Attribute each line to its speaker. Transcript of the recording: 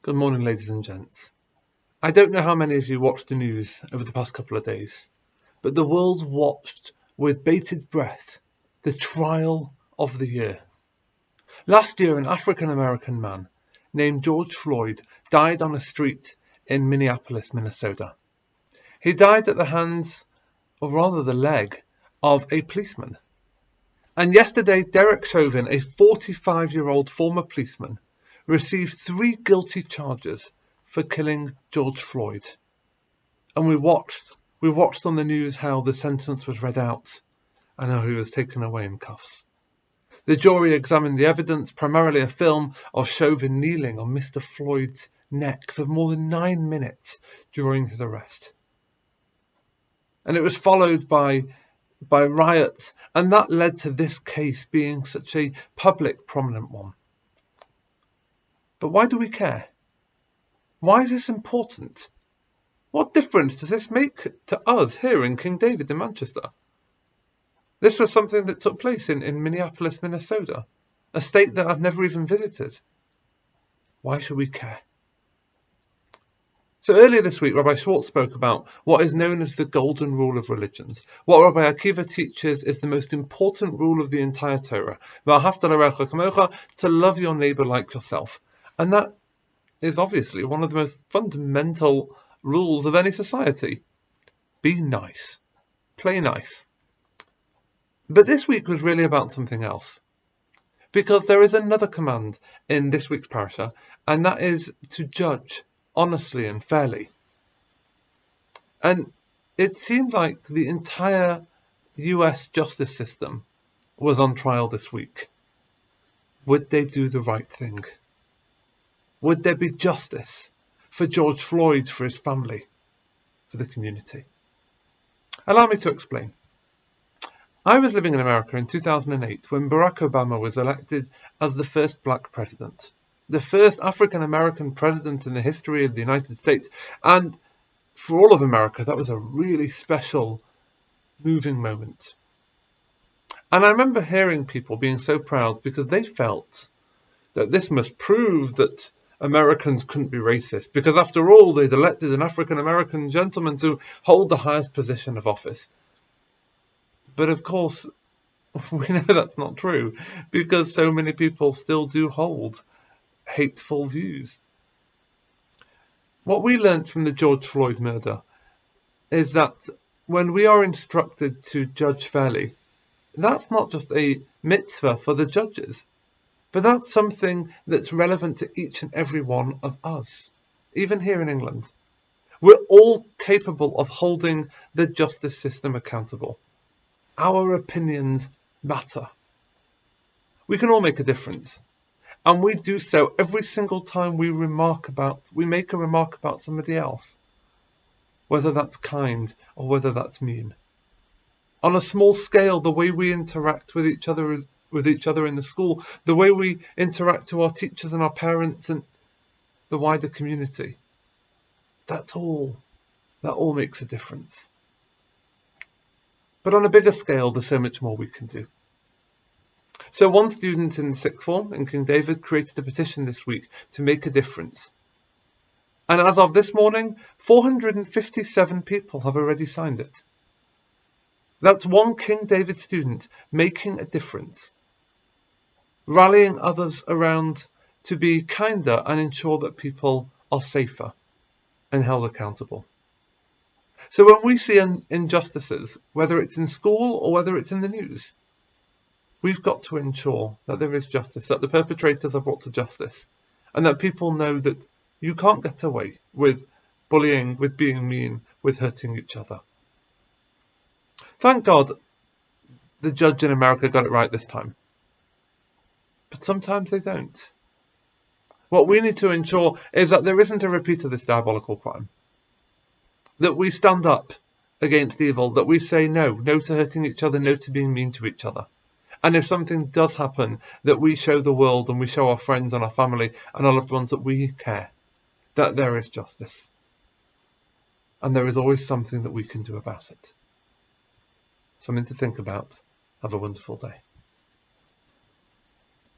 Speaker 1: Good morning, ladies and gents. I don't know how many of you watched the news over the past couple of days, but the world watched with bated breath the trial of the year. Last year, an African-American man named George Floyd died on a street in Minneapolis, Minnesota. He died at the hands, or rather the leg, of a policeman. And yesterday, Derek Chauvin, a 45-year-old former policeman, received 3 guilty charges for killing George Floyd. And we watched on the news how the sentence was read out and how he was taken away in cuffs. The jury examined the evidence, primarily a film of Chauvin kneeling on Mr. Floyd's neck for more than 9 minutes during his arrest. And it was followed by riots, and that led to this case being such a public, prominent one. But why do we care? Why is this important? What difference does this make to us here in King David in Manchester? This was something that took place in Minneapolis, Minnesota, a state that I've never even visited. Why should we care? So earlier this week, Rabbi Schwartz spoke about what is known as the golden rule of religions. What Rabbi Akiva teaches is the most important rule of the entire Torah, to love your neighbour like yourself. And that is obviously one of the most fundamental rules of any society. Be nice. Play nice. But this week was really about something else. Because there is another command in this week's parasha, and that is to judge honestly and fairly. And it seemed like the entire US justice system was on trial this week. Would they do the right thing? Would there be justice for George Floyd, for his family, for the community? Allow me to explain. I was living in America in 2008 when Barack Obama was elected as the first black president, the first African-American president in the history of the United States. And for all of America, that was a really special, moving moment. And I remember hearing people being so proud because they felt that this must prove that Americans couldn't be racist, because after all, they'd elected an African-American gentleman to hold the highest position of office. But of course, we know that's not true, because so many people still do hold hateful views. What we learnt from the George Floyd murder is that when we are instructed to judge fairly, that's not just a mitzvah for the judges, but that's something that's relevant to each and every one of us, even here in England. We're all capable of holding the justice system accountable. Our opinions matter. We can all make a difference. And we do so every single time we make a remark about somebody else, whether that's kind or whether that's mean. On a small scale, the way we interact with each other in the school, the way we interact with our teachers and our parents and the wider community, that all makes a difference. But on a bigger scale, there's so much more we can do. So one student in the 6th form in King David created a petition this week to make a difference. And as of this morning, 457 people have already signed it. That's one King David student making a difference, rallying others around to be kinder and ensure that people are safer and held accountable. So when we see injustices, whether it's in school or whether it's in the news, we've got to ensure that there is justice, that the perpetrators are brought to justice, and that people know that you can't get away with bullying, with being mean, with hurting each other. Thank God the judge in America got it right this time. But sometimes they don't. What we need to ensure is that there isn't a repeat of this diabolical crime. That we stand up against evil, that we say no to hurting each other, no to being mean to each other. And if something does happen, that we show the world and we show our friends and our family and our loved ones that we care, that there is justice. And there is always something that we can do about it. Something to think about. Have a wonderful day.